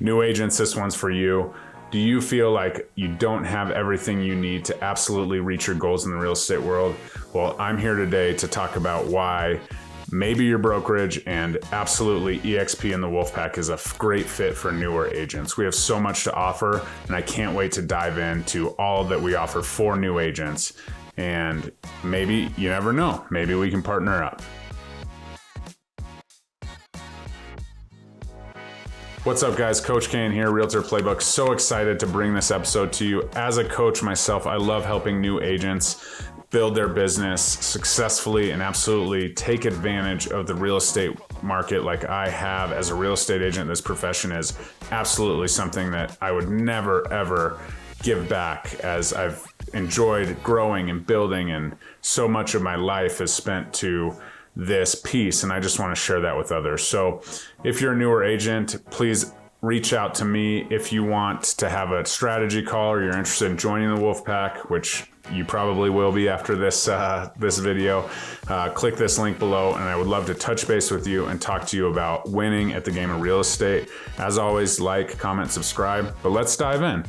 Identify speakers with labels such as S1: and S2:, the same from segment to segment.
S1: New agents, this one's for you. Do you feel like you don't have everything you need to absolutely reach your goals in the real estate world? Well, I'm here today to talk about why maybe your brokerage and absolutely EXP and the Wolfpack is a great fit for newer agents. We have so much to offer, and I can't wait to dive into all that we offer for new agents. And maybe, you never know, maybe we can partner up. What's up, guys? Coach Kane here, Realtor Playbook. So excited to bring this episode to you. As a coach myself, I love helping new agents build their business successfully and absolutely take advantage of the real estate market like I have as a real estate agent. This profession is absolutely something that I would never, ever give back, as I've enjoyed growing and building, and so much of my life is spent to this piece, and I just want to share that with others. So if you're a newer agent, please reach out to me if you want to have a strategy call or you're interested in joining the Wolfpack, which you probably will be after this this video. Click this link below, and I would love to touch base with you and talk to you about winning at the game of real estate. As always, like, comment, subscribe, but let's dive in.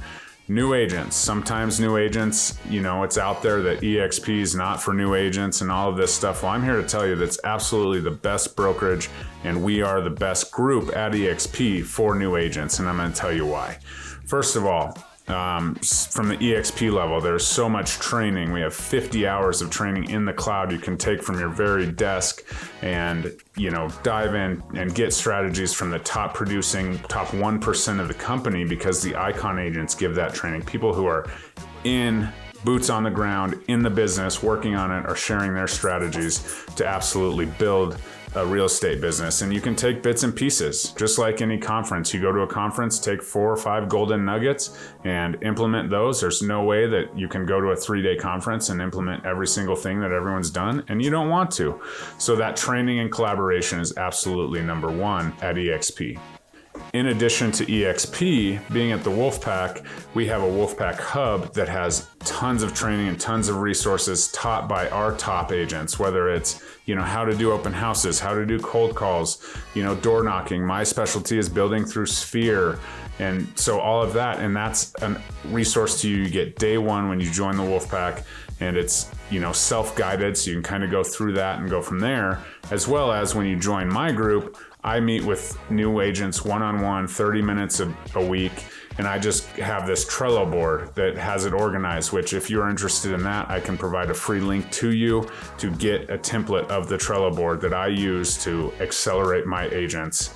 S1: New agents. Sometimes new agents, it's out there that EXP is not for new agents and all of this stuff. Well, I'm here to tell you that's absolutely the best brokerage, and we are the best group at EXP for new agents, and I'm going to tell you why. First of all, from the EXP level, there's so much training. We have 50 hours of training in the cloud you can take from your very desk and, dive in and get strategies from the top producing, top 1% of the company, because the icon agents give that training. People who are in boots on the ground in the business, working on it, are sharing their strategies to absolutely build a real estate business. And you can take bits and pieces, just like any conference. You go to a conference, take 4 or 5 golden nuggets and implement those. There's no way that you can go to a 3-day conference and implement every single thing that everyone's done, and you don't want to. So that training and collaboration is absolutely number one at EXP. In addition to EXP, being at the Wolfpack, we have a Wolfpack hub that has tons of training and tons of resources taught by our top agents, whether it's, how to do open houses, how to do cold calls, door knocking. My specialty is building through Sphere. And so all of that, and that's a resource to you get day one when you join the Wolfpack. And it's, self-guided, so you can kind of go through that and go from there. As well as when you join my group, I meet with new agents one-on-one, 30 minutes a week, and I just have this Trello board that has it organized, which if you're interested in that, I can provide a free link to you to get a template of the Trello board that I use to accelerate my agents'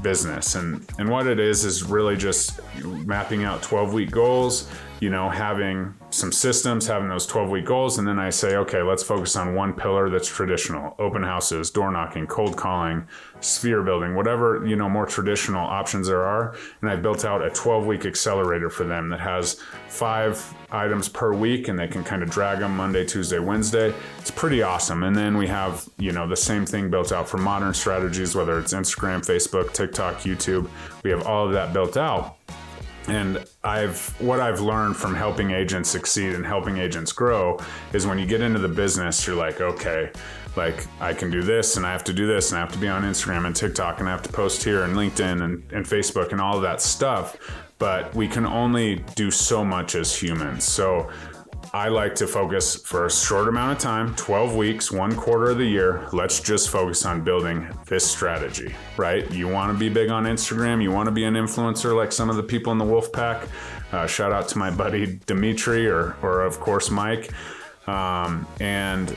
S1: business. And what it is really just mapping out 12-week goals, having some systems, having those 12-week goals, and then I say, okay, let's focus on one pillar that's traditional: open houses, door knocking, cold calling, Sphere building, whatever, more traditional options there are. And I built out a 12-week accelerator for them that has 5 items per week, and they can kind of drag them Monday, Tuesday, Wednesday. It's pretty awesome. And then we have, the same thing built out for modern strategies, whether it's Instagram, Facebook, TikTok, YouTube. We have all of that built out. And what I've learned from helping agents succeed and helping agents grow is when you get into the business, you're like, okay, I can do this, and I have to do this, and I have to be on Instagram and TikTok, and I have to post here and LinkedIn and Facebook and all of that stuff. But we can only do so much as humans. So I like to focus for a short amount of time, 12 weeks, 1 quarter of the year. Let's just focus on building this strategy, right? You want to be big on Instagram. You want to be an influencer like some of the people in the Wolfpack. Shout out to my buddy Dimitri or of course Mike. And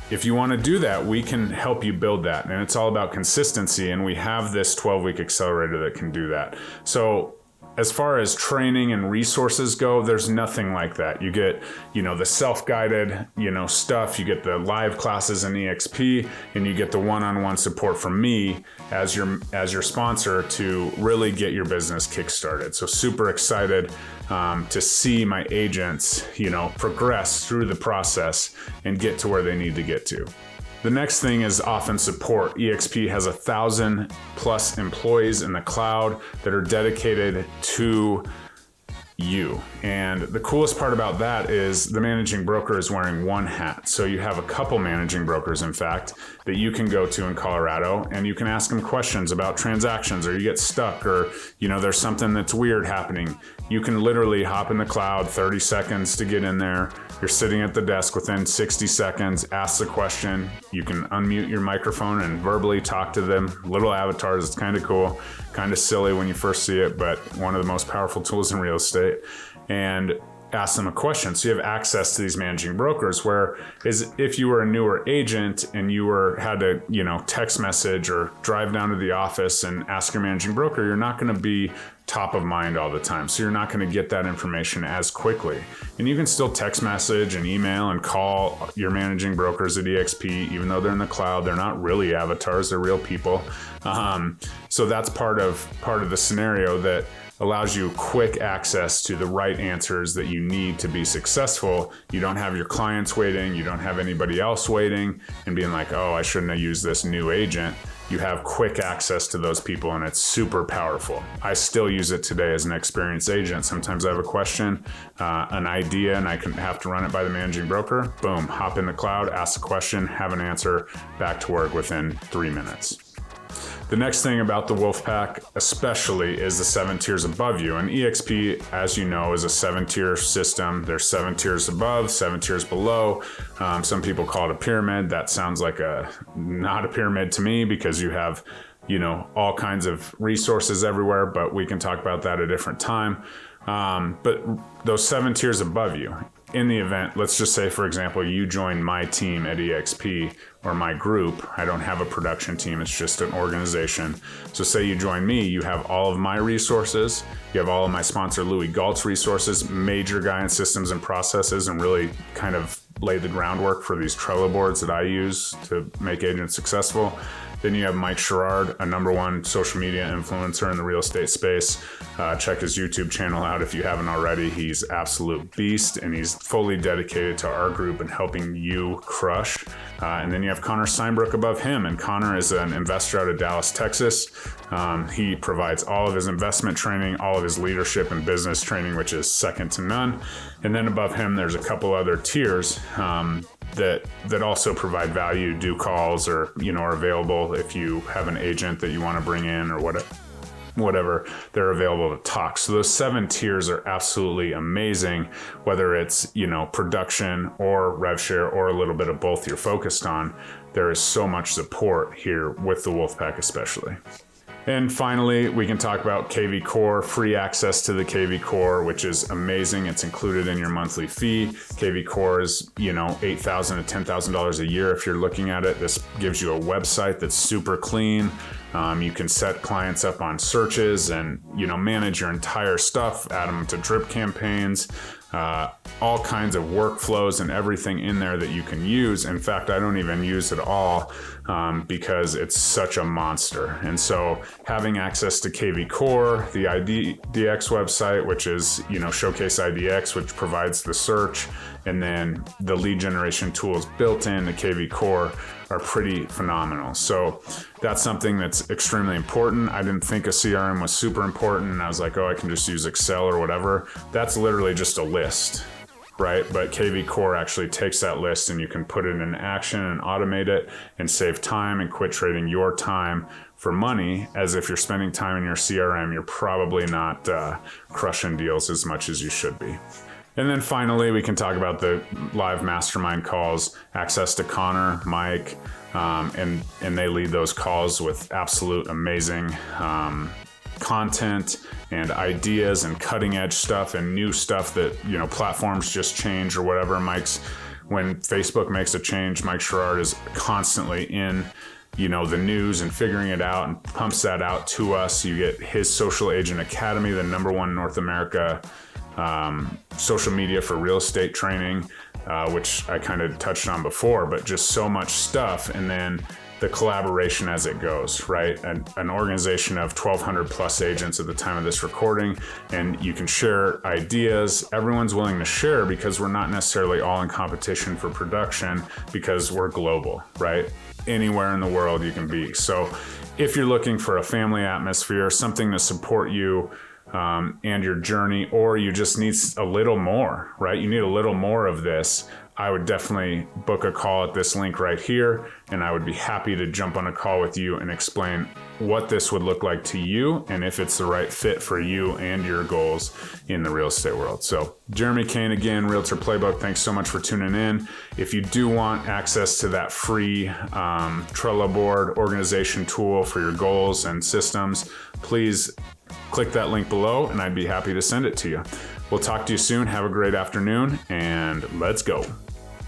S1: if you want to do that, we can help you build that. And it's all about consistency. And we have this 12-week accelerator that can do that. So as far as training and resources go, there's nothing like that. You get, the self-guided, stuff. You get the live classes in EXP, and you get the one-on-one support from me as your sponsor to really get your business kickstarted. So super excited to see my agents, progress through the process and get to where they need to get to. The next thing is often support. EXP has 1,000+ employees in the cloud that are dedicated to you. And the coolest part about that is the managing broker is wearing one hat. So you have a couple managing brokers, in fact, that you can go to in Colorado, and you can ask them questions about transactions, or you get stuck, or there's something that's weird happening. You can literally hop in the cloud, 30 seconds to get in there. You're sitting at the desk within 60 seconds, ask the question. You can unmute your microphone and verbally talk to them. Little avatars, it's kind of cool, kind of silly when you first see it, but one of the most powerful tools in real estate. And ask them a question. So you have access to these managing brokers, where is if you were a newer agent and you had to, text message or drive down to the office and ask your managing broker, you're not going to be top of mind all the time. So you're not going to get that information as quickly. And you can still text message and email and call your managing brokers at EXP, even though they're in the cloud. They're not really avatars, they're real people. So that's part of the scenario that allows you quick access to the right answers that you need to be successful. You don't have your clients waiting, you don't have anybody else waiting and being like, oh, I shouldn't have used this new agent. You have quick access to those people, and it's super powerful. I still use it today as an experienced agent. Sometimes I have a question, an idea, and I can have to run it by the managing broker. Boom, hop in the cloud, ask a question, have an answer, back to work within 3 minutes. The next thing about the Wolfpack especially is the 7 tiers above you. And EXP, as you know, is a 7-tier system. There's 7 tiers above, 7 tiers below. Some people call it a pyramid. That sounds like not a pyramid to me, because you have, all kinds of resources everywhere, but we can talk about that at a different time. But those 7 tiers above you, in the event, let's just say, for example, you join my team at EXP or my group. I don't have a production team, it's just an organization. So say you join me, you have all of my resources, you have all of my sponsor Louis Galt's resources, major guy in systems and processes, and really kind of lay the groundwork for these Trello boards that I use to make agents successful. Then you have Mike Sherrard, a #1 social media influencer in the real estate space. Check his YouTube channel out if you haven't already. He's absolute beast, and he's fully dedicated to our group and helping you crush. And then you have Connor Steinbrook above him, and Connor is an investor out of Dallas, Texas. He provides all of his investment training, all of his leadership and business training, which is second to none. And then above him, there's a couple other tiers that also provide value, do calls, or are available if you have an agent that you want to bring in or whatever, they're available to talk. So those 7 tiers are absolutely amazing, whether it's production or rev share or a little bit of both you're focused on. There is so much support here with the Wolfpack especially. And finally, we can talk about KVCORE, free access to the KVCORE, which is amazing. It's included in your monthly fee. KVCORE is, $8,000 to $10,000 a year if you're looking at it. This gives you a website that's super clean. You can set clients up on searches and, manage your entire stuff, add them to drip campaigns, all kinds of workflows and everything in there that you can use. In fact, I don't even use it all because it's such a monster. And so having access to KVCORE, the IDX website, which is, Showcase IDX, which provides the search, and then the lead generation tools built into KVCORE are pretty phenomenal. So that's something that's extremely important. I didn't think a CRM was super important, and I was like, oh, I can just use Excel or whatever. That's literally just a list, right? But KVCORE actually takes that list and you can put it in action and automate it and save time and quit trading your time for money, as if you're spending time in your CRM, you're probably not crushing deals as much as you should be. And then finally, we can talk about the live mastermind calls, access to Connor, Mike, and they lead those calls with absolute amazing content and ideas and cutting edge stuff and new stuff that, platforms just change or whatever. When Facebook makes a change, Mike Sherrard is constantly in the news and figuring it out and pumps that out to us. You get his Social Agent Academy, the #1 North America social media for real estate training, which I kind of touched on before, but just so much stuff. And then the collaboration as it goes, right? An organization of 1,200 plus agents at the time of this recording, and you can share ideas. Everyone's willing to share because we're not necessarily all in competition for production, because we're global, right? Anywhere in the world you can be. So if you're looking for a family atmosphere, something to support you and your journey, or you just need a little more, right? You need a little more of this. I would definitely book a call at this link right here, and I would be happy to jump on a call with you and explain what this would look like to you and if it's the right fit for you and your goals in the real estate world. So Jeremy Kane again, Realtor Playbook. Thanks so much for tuning in. If you do want access to that free Trello board organization tool for your goals and systems, please click that link below and I'd be happy to send it to you. We'll talk to you soon. Have a great afternoon and let's go.